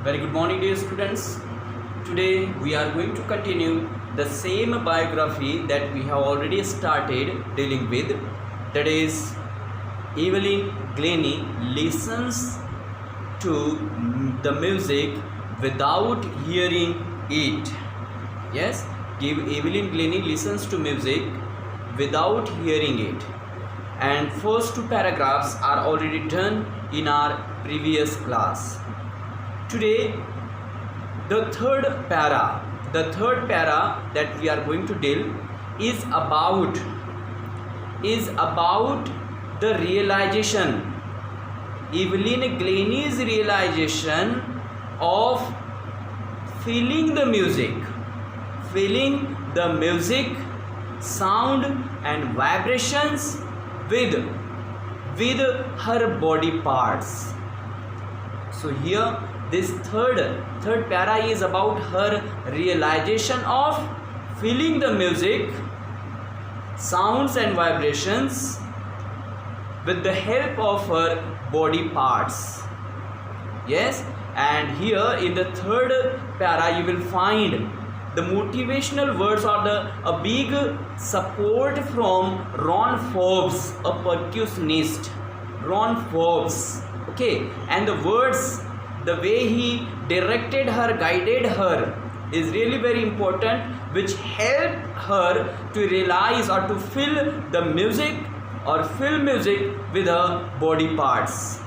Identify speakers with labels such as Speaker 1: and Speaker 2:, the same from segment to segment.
Speaker 1: Very good morning, dear students. Today we are going to continue the same biography that we have already started dealing with. That is, Evelyn Glennie listens to the music without hearing it. Yes, Evelyn Glennie listens to music without hearing it. And first two paragraphs are already done in our previous class. Today, the third para that we are going to deal is about the realization, Evelyn Glennie's realization of feeling the music, sound and vibrations with her body parts. So here this third para is about her realization of feeling the music, sounds and vibrations with the help of her body parts. Yes, and here in the third para you will find the motivational words or a big support from Ron Forbes, a percussionist. Ron Forbes, okay, and the words, the way he directed her, guided her is really very important, which helped her to realize or to feel the music or feel music with her body parts.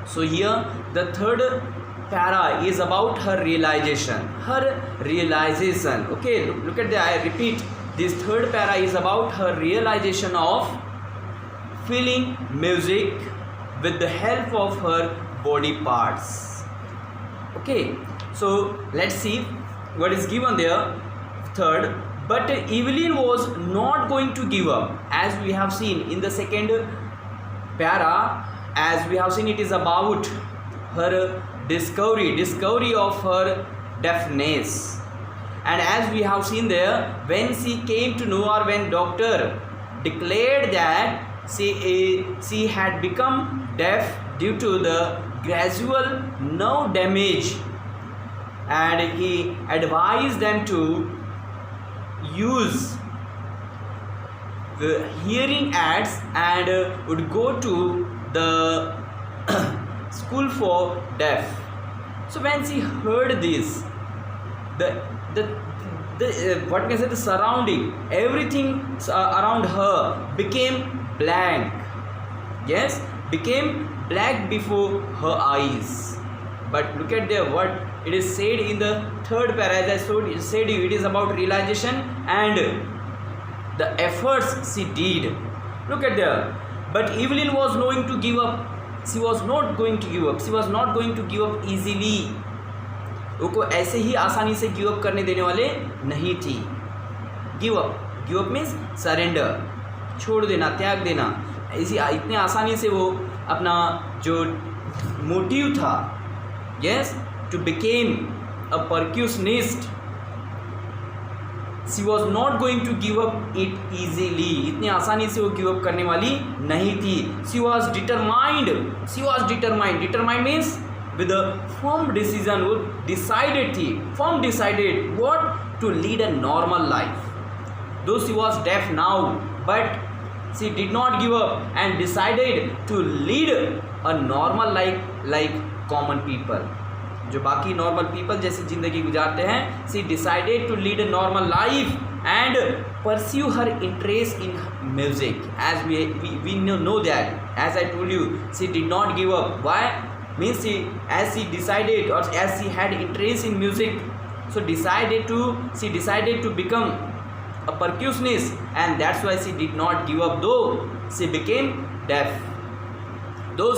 Speaker 1: So here the third para is about her realization. Okay, look at I repeat, this third para is about her realization of feeling music with the help of her body parts. Okay, so let's see what is given there. Third, but Evelyn was not going to give up, as we have seen in the second para. As we have seen, it is about her discovery of her deafness, and as we have seen there, when she came to know, or when doctor declared that she had become deaf due to the gradual nerve damage, and he advised them to use the hearing aids and would go to the school for deaf. So when she heard this, the what can I say, the surrounding, everything around her became blank. Yes, became black before her eyes. But look at there, what it is said in the third para. As I said you, it is about realization and the efforts she did. Look at there. But Evelyn was going to give up. She was not going to give up. She was not going to give up easily. वो ऐसे ही आसानी से give up करने देने वाले नहीं थी. Give up means surrender, छोड़ देना, त्याग देना. इतने आसानी से वो अपना जो मोटिव था, yes, to became a percussionist, she was not going to give up it easily. इतनी आसानी से वो गिव अप करने वाली नहीं थी. she was determined. Determined means with a firm decision. वो decided what, to lead a normal life. Though she was deaf now, but she did not give up and decided to lead a normal life like common people. जो बाकी normal people जैसे ज़िंदगी गुजारते हैं. She decided to lead a normal life and pursue her interest in music. As we know that, as I told you, she did not give up. Why means as she decided, or as she had interest in music, so she decided to become a percussionist, and that's why she did not give up, though she became deaf. But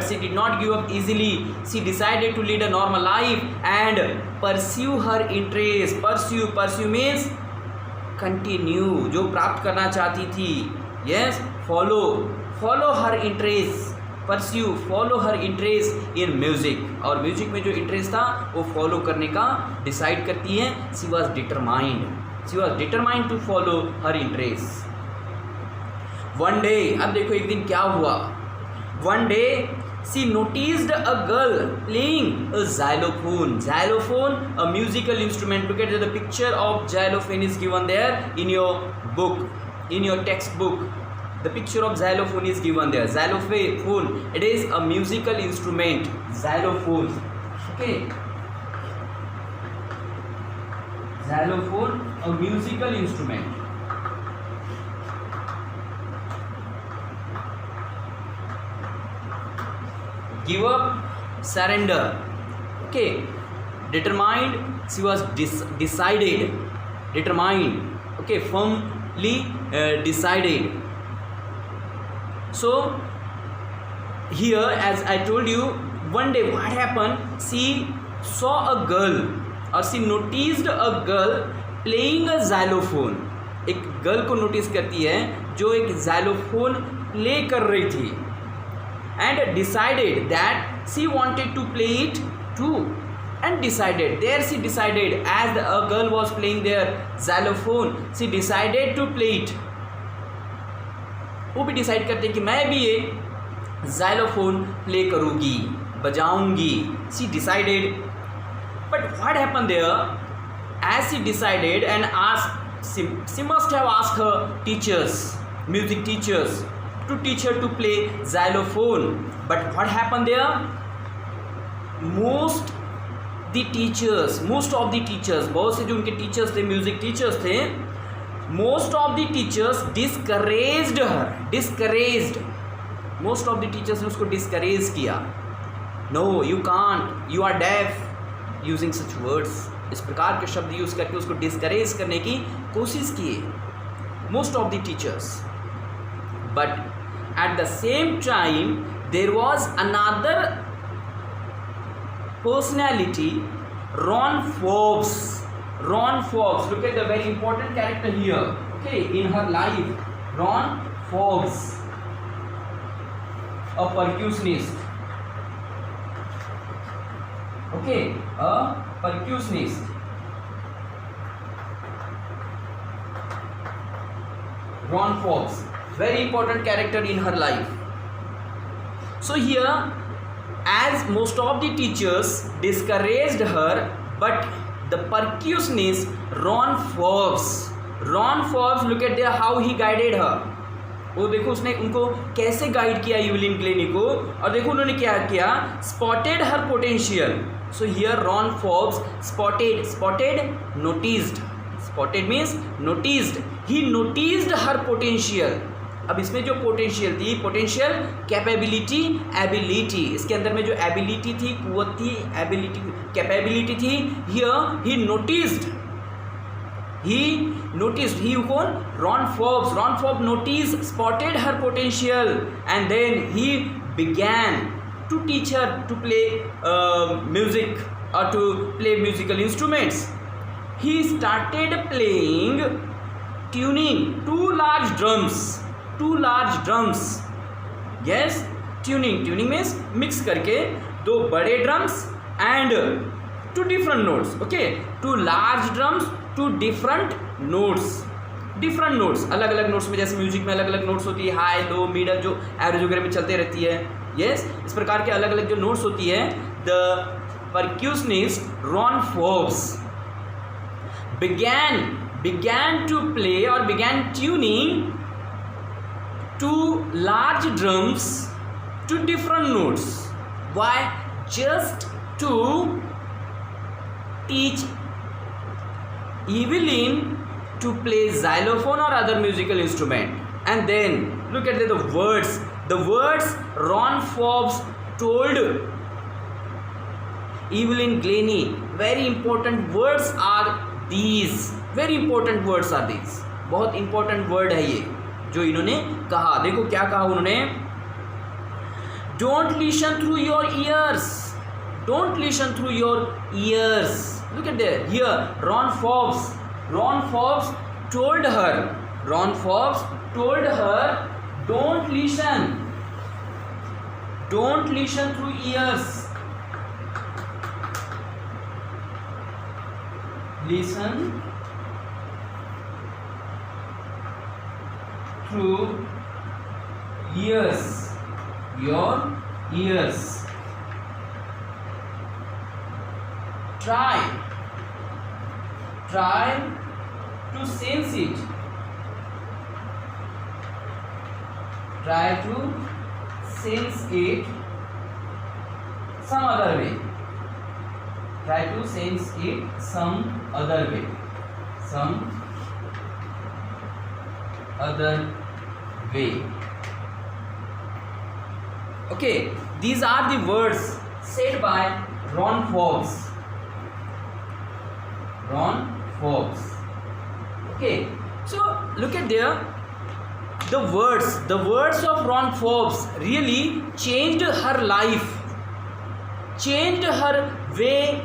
Speaker 1: she did not give up easily. She decided to lead a normal life and pursue her interest. Pursue means continue, जो प्राप्त करना चाहती थी. Yes, follow her interest. follow her interest in music. और music में जो interest था वो फॉलो करने का डिसाइड करती है. She was determined to follow her interest. One day, अब देखो एक दिन क्या हुआ. One day she noticed a girl playing a xylophone. Xylophone, a musical instrument. Look at the picture of xylophone is given there in your book, in your textbook. The picture of xylophone is given there. Xylophone, it is a musical instrument. Xylophone, okay. Xylophone, a musical instrument. Give up, surrender, okay. Determined, she was decided, determined, okay, firmly decided. So here, as I told you, one day what happened, she saw a girl, or she noticed a girl playing a xylophone. एक girl को notice करती है जो एक xylophone play कर रही थी, and decided that she wanted to play it too. And decided, there she decided, as a girl was playing their xylophone, she decided to play it. वो भी डिसाइड करते कि मैं भी ये xylophone प्ले करूँगी, बजाऊँगी. She decided, but what happened there? As she decided and asked, she must have asked her teachers, music teachers, to teach her to play xylophone. But what happened there? Most of the teachers, बहुत से जो उनके teachers थे, music teachers थे, most of the teachers discouraged her. Most of the teachers ने उसको discourage किया. No, you can't, you are deaf, using such words. इस प्रकार के शब्द यूज करके उसको discourage करने की कोशिश किए most of the teachers. But at the same time, there was another personality, Ron Forbes. Look at the very important character here, okay, in her life. Ron Forbes, a percussionist, okay, a percussionist. Ron Forbes, very important character in her life. So here, as most of the teachers discouraged her, but the percussionist Ron Forbes, look at there how he guided her. वो देखो उसने उनको कैसे guide किया Evelyn Glenny को, और देखो उन्होंने क्या किया, spotted her potential. So here Ron Forbes noticed. Spotted means noticed. He noticed her potential. अब इसमें जो पोटेंशियल थी, पोटेंशियल, कैपेबिलिटी, एबिलिटी, इसके अंदर में जो एबिलिटी थी, कुव्वत थी, एबिलिटी, कैपेबिलिटी थी, हियर ही नोटिस्ड, ही कौन, Ron Forbes noticed, spotted her potential, and then he began to teach her to play music or to play musical instruments. He started tuning two large drums. Yes, tuning means mix करके दो बड़े drums and two different notes. Okay, two large drums, two different notes. अलग अलग notes में, जैसे music में अलग अलग नोट्स होती है, हाई, लो, मिडल, जो एवरेज वगैरह में चलते रहती है. यस, इस प्रकार के अलग अलग जो नोट्स होती है. The percussionist Ron Forbes began to play or began tuning two large drums to different notes. Why? Just to teach Evelyn to play xylophone or other musical instrument. And then look at the words Ron Forbes told Evelyn Glennie. Very important words are these. बहुत important word है ये जो इन्होंने कहा. देखो क्या कहा उन्होंने. Don't listen through your ears. Look at there. Here Ron Forbes told her, don't listen through ears. Listen through ears, your ears. Try to sense it. Try to sense it some other way. Try to sense it some other way. Some other way. Okay, these are the words said by Ron Forbes. Okay, so look at there. The words of Ron Forbes really changed her life, changed her way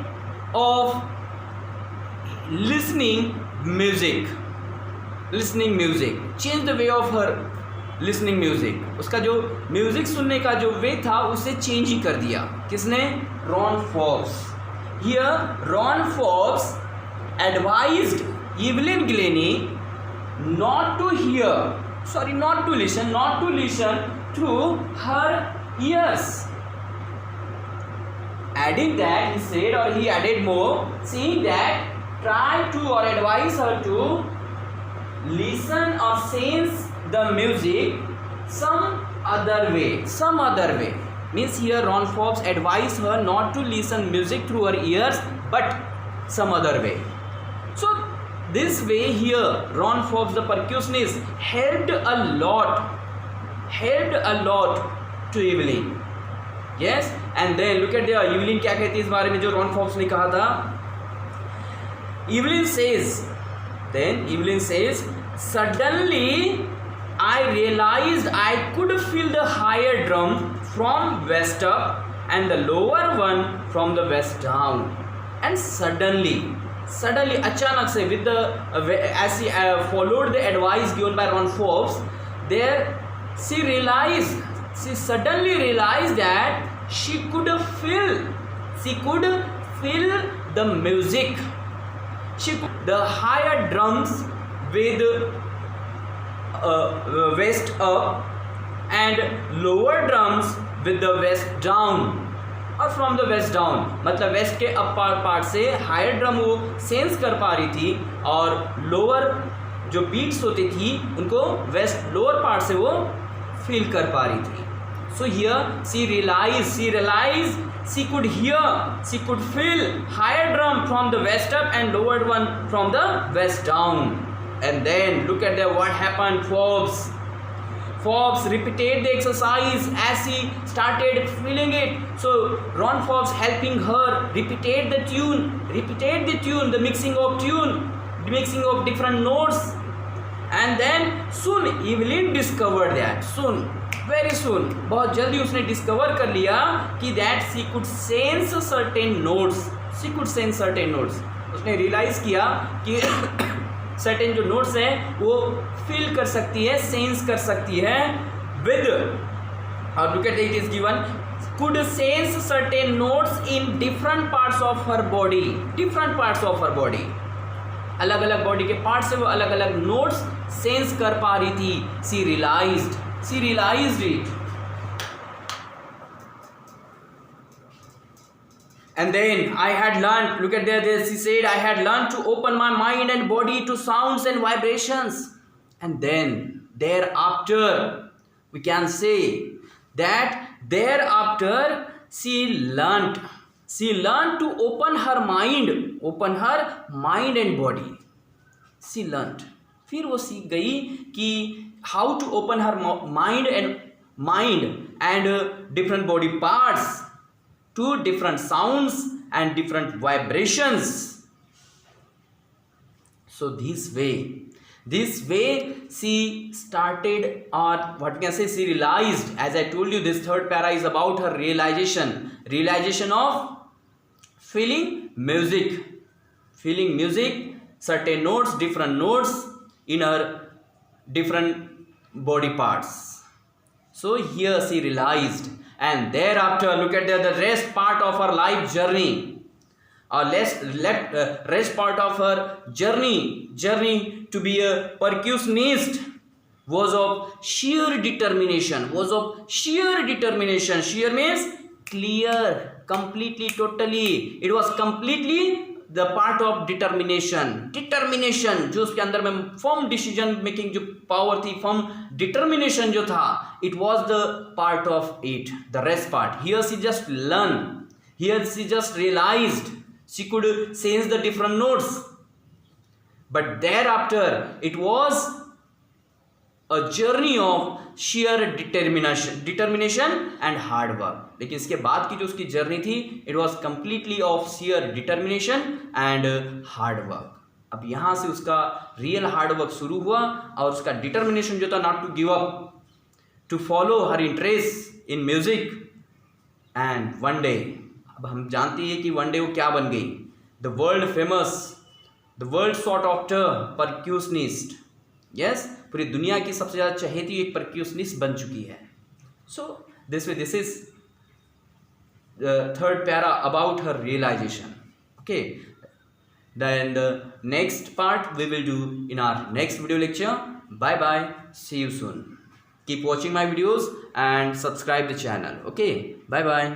Speaker 1: of listening music, changed the way of her listening music. उसका जो music सुनने का जो वे था उसे change ही कर दिया. किसने? Ron Forbes. Here Ron Forbes advised Evelyn Glennie not to listen through her ears. Adding that, he said, or he added more, saying that try to or advise her to listen or sense the music some other way. Means here Ron Forbes advised her not to listen music through her ears, but some other way. So this way here Ron Forbes, the percussionist, helped a lot to Evelyn. Yes, and then look at there, Evelyn क्या कहती है इस बारे में जो Ron Forbes ने कहा था. Evelyn says, suddenly I realized I could feel the higher drum from west up and the lower one from the west down. And suddenly अचानक से with the as she followed the advice given by Ron Forbes, there she suddenly realized that she could feel the music. The higher drums with west up and lower drums with the west down और from the waste down, मतलब waste के up part से higher drum वो sense कर पा रही थी और लोअर जो बीट्स होती थी उनको वेस्ट लोअर पार्ट से वो फील कर पा रही थी. So here she realise she could feel higher drum from the west up and lower one from the west down. And then look at that, what happened. Forbes repeated the exercise as he started feeling it. So Ron Forbes helping her repeated the tune, the mixing of different notes. And then soon Evelyn discovered that. Very soon, बहुत जल्दी उसने discover कर लिया कि that she could sense certain notes. उसने realise किया कि certain जो नोट्स हैं वो फील कर सकती है, सेंस कर सकती है विद, और look at it is given, could sense certain notes in different parts of her body. अलग अलग बॉडी के पार्ट से वो अलग अलग नोट्स सेंस कर पा रही थी. She realized it. And then I had learned, look at there, she said, I had learned to open my mind and body to sounds and vibrations. And then thereafter, we can say that thereafter she learned to open her mind and body. She learned. फिर वो सीख गई कि how to open her mind and different body parts to different sounds and different vibrations. So this way she started, or what we can say, she realized. As I told you, this third para is about her realization of feeling music, certain notes, different notes in her different body parts. So here she realized, and thereafter look at the rest part of her life journey, or rest part of her journey to be a percussionist. was of sheer determination, was of sheer determination. Sheer means clear, completely, totally. It was completely the part of determination. Determination जो उसके अंदर में firm decision making जो power थी, firm determination जो था, it was the part of it. The rest part, here she just learned, here she just realized, she could sense the different notes, but thereafter it was a journey of sheer determination and hard work. लेकिन इसके बाद की जो उसकी journey थी, it was completely of sheer determination and hard work. अब यहाँ से उसका रियल हार्ड वर्क शुरू हुआ और उसका डिटर्मिनेशन जो था not to give up, to follow her interest in music. And one day, अब हम जानते हैं कि वन डे वो क्या बन गई, the world famous, the world sought after percussionist. Yes, पूरी दुनिया की सबसे ज़्यादा चहेती एक परक्यूशनिस्ट बन चुकी है. So this is the third para about her realisation. Okay, then the next part we will do in our next video lecture. Bye bye, see you soon. Keep watching my videos and subscribe the channel. Okay, bye bye.